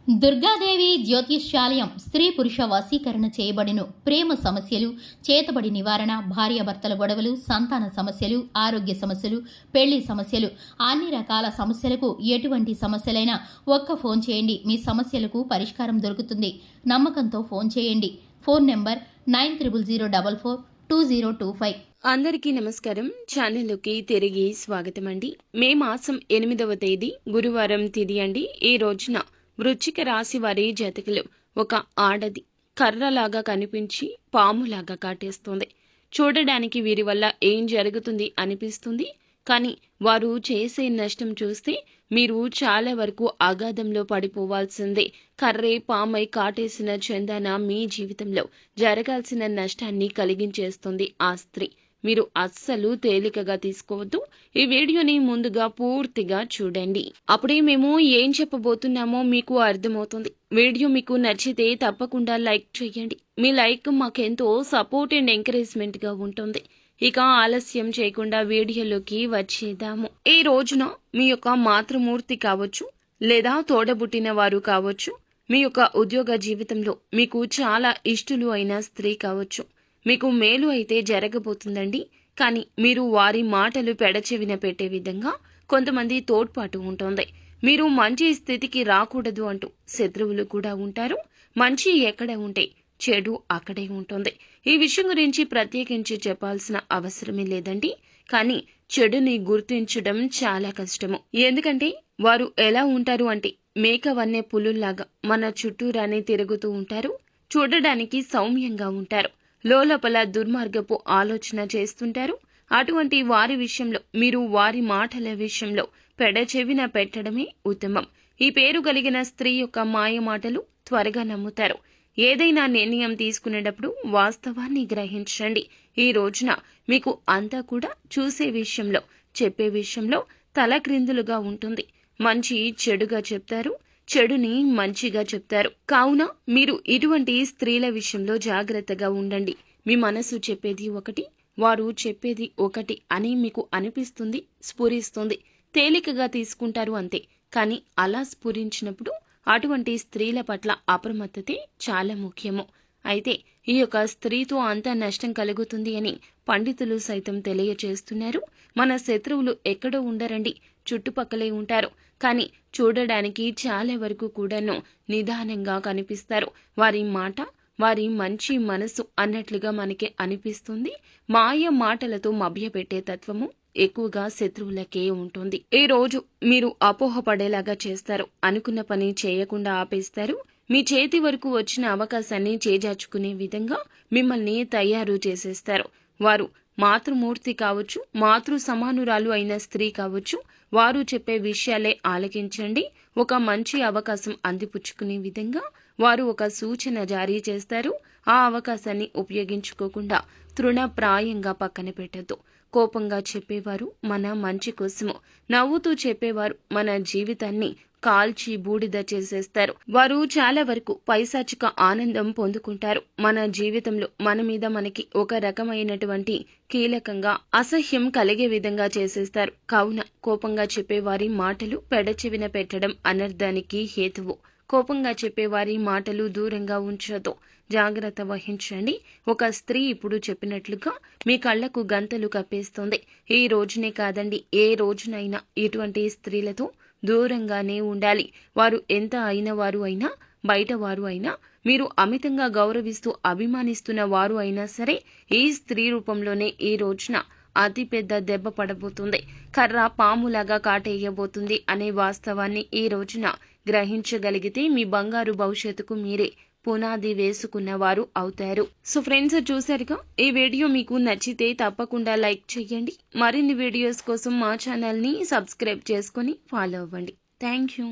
దుర్గాదేవి జ్యోతిష్యాలయం స్త్రీ పురుష వశీకరణ చేయబడిను. ప్రేమ సమస్యలు, చేతబడి నివారణ, భార్యాభర్తల గొడవలు, సంతాన సమస్యలు, ఆరోగ్య సమస్యలు, పెళ్లి సమస్యలు, అన్ని రకాల సమస్యలకు ఎటువంటి సమస్యలైనా ఒక్క ఫోన్ చేయండి. మీ సమస్యలకు పరిష్కారం దొరుకుతుంది. నమ్మకంతో ఫోన్ చేయండి. Phone number 9004442025. అందరికీ నమస్కారం. ఛానల్లోకి తిరిగి స్వాగతం అండి. మే మాసం 8వ తేదీ గురువారం తిథి అండి. ఈ రోజున వృశ్చిక రాశి వారి జాతకులు ఒక ఆడది కర్రలాగా కనిపించి పాములాగా కాటేస్తుంది. చూడడానికి వీరి వల్ల ఏం జరుగుతుంది అనిపిస్తుంది. కానీ వారు చేసే నష్టం చూస్తే మీరు చాలా వరకు అగాధంలో పడిపోవాల్సిందే. కర్రే పామై కాటేసిన చందన మీ జీవితంలో జరగాల్సిన నష్టాన్ని కలిగించేస్తుంది ఆ స్త్రీ. మీరు అస్సలు తేలికగా తీసుకోవద్దు. ఈ వీడియోని ముందుగా పూర్తిగా చూడండి. అప్పుడే మేము ఏం చెప్పబోతున్నామో మీకు అర్థమవుతుంది. వీడియో మీకు నచ్చితే తప్పకుండా లైక్ చేయండి. మీ లైక్ మాకెంతో సపోర్ట్ అండ్ ఎంకరేజ్మెంట్ గా ఉంటుంది. ఇక ఆలస్యం చేయకుండా వీడియోలోకి వచ్చేద్దాము. ఈ రోజున మీ యొక్క మాతృమూర్తి కావచ్చు, లేదా తోడబుట్టిన వారు కావచ్చు, మీ యొక్క ఉద్యోగ జీవితంలో మీకు చాలా ఇష్టలు అయిన స్త్రీ కావచ్చు, మీకు మేలు అయితే జరగబోతుందండి. కానీ మీరు వారి మాటలు పెడచెవిన పెట్టే విధంగా కొంతమంది తోడ్పాటు ఉంటుంది. మీరు మంచి స్థితికి రాకూడదు అంటూ శత్రువులు కూడా ఉంటారు. మంచి ఎక్కడ ఉంటే చెడు అక్కడే ఉంటుంది. ఈ విషయం గురించి ప్రత్యేకించి చెప్పాల్సిన అవసరమే లేదండి. కానీ చెడుని గుర్తించడం చాలా కష్టము. ఎందుకంటే వారు ఎలా ఉంటారు అంటే మేకవన్నే పులుల్లాగా మన చుట్టూరానే తిరుగుతూ ఉంటారు. చూడడానికి సౌమ్యంగా ఉంటారు. లోపల దుర్మార్గపు ఆలోచన చేస్తుంటారు. అటువంటి వారి విషయంలో మీరు వారి మాటల విషయంలో పెడచెవిన పెట్టడమే ఉత్తమం. ఈ పేరు కలిగిన స్త్రీ యొక్క మాయ మాటలు త్వరగా నమ్ముతారు. ఏదైనా నిర్ణయం తీసుకునేటప్పుడు వాస్తవాన్ని గ్రహించండి. ఈ రోజున మీకు అంతా కూడా చూసే విషయంలో, చెప్పే విషయంలో తలక్రిందులుగా ఉంటుంది. మంచి చెడుగా చెప్తారు, చెడుని మంచిగా చెప్తారు. కావున మీరు ఇటువంటి స్త్రీల విషయంలో జాగ్రత్తగా ఉండండి. మీ మనసు చెప్పేది ఒకటి, వారు చెప్పేది ఒకటి అని మీకు అనిపిస్తుంది, స్ఫురిస్తుంది. తేలికగా తీసుకుంటారు అంతే. కానీ అలా స్ఫురించినప్పుడు అటువంటి స్త్రీల పట్ల అప్రమత్తతే చాలా ముఖ్యము. అయితే ఈ యొక్క స్త్రీతో అంత నష్టం కలుగుతుంది అని పండితులు సైతం తెలియచేస్తున్నారు. మన శత్రువులు ఎక్కడో ఉండరండి, చుట్టుపక్కలే ఉంటారు. కానీ చూడడానికి చాలా వరకు కూడాను నిదానంగా కనిపిస్తారు. వారి మాట, వారి మంచి మనసు అన్నట్లుగా మనకి అనిపిస్తుంది. మాయ మాటలతో మభ్యపెట్టే తత్వము ఎక్కువగా శత్రువులకే ఉంటుంది. ఈ రోజు మీరు అపోహపడేలాగా చేస్తారు. అనుకున్న పని చేయకుండా ఆపేస్తారు. మీ చేతి వరకు వచ్చిన అవకాశాన్ని చేజార్చుకునే విధంగా మిమ్మల్ని తయారు చేసేస్తారు. వారు మాతృమూర్తి కావచ్చు, మాతృ సమానురాలు అయిన స్త్రీ కావచ్చు, వారు చెప్పే విషయాలే ఆలకించండి. ఒక మంచి అవకాశం అందిపుచ్చుకునే విధంగా వారు ఒక సూచన జారీ చేస్తారు. ఆ అవకాశాన్ని ఉపయోగించుకోకుండా తృణప్రాయంగా పక్కన పెట్టద్దు. కోపంగా చెప్పేవారు మన మంచి కోసము, నవ్వుతూ చెప్పేవారు మన జీవితాన్ని కాల్చి బూడిద చేసేస్తారు. వారు చాలా వరకు పైశాచిక ఆనందం పొందుకుంటారు. మన జీవితంలో మన మీద మనకి ఒక రకమైనటువంటి కీలకంగా అసహ్యం కలిగే విధంగా చేసేస్తారు. కావున కోపంగా చెప్పేవారి మాటలు పెడచెవిన పెట్టడం అనర్థానికి హేతువు. కోపంగా చెప్పేవారి మాటలు దూరంగా ఉంచదు. జాగ్రత్త వహించండి. ఒక స్త్రీ ఇప్పుడు చెప్పినట్లుగా మీ కళ్లకు గంతలు కప్పేస్తుంది. ఈ రోజునే కాదండి, ఏ రోజునైనా ఇటువంటి స్త్రీలతో దూరంగానే ఉండాలి. వారు ఎంత అయిన వారు అయినా, బయట వారు అయినా, మీరు అమితంగా గౌరవిస్తూ అభిమానిస్తున్న వారు అయినా సరే, ఈ స్త్రీ రూపంలోనే ఈ రోజున అతి పెద్ద దెబ్బ పడబోతుంది. కర్ర పాములాగా కాటేయబోతుంది అనే వాస్తవాన్ని ఈ రోజున గ్రహించగలిగితే మీ బంగారు భవిష్యత్తుకు మీరే పునాది వేసుకున్నవారు అవుతారు. సో ఫ్రెండ్స్, చూసారుగా, ఈ వీడియో మీకు నచ్చితే తప్పకుండా లైక్ చేయండి. మరిన్ని వీడియోస్ కోసం మా ఛానల్ని సబ్స్క్రైబ్ చేసుకొని ఫాలో అవ్వండి. Thank you.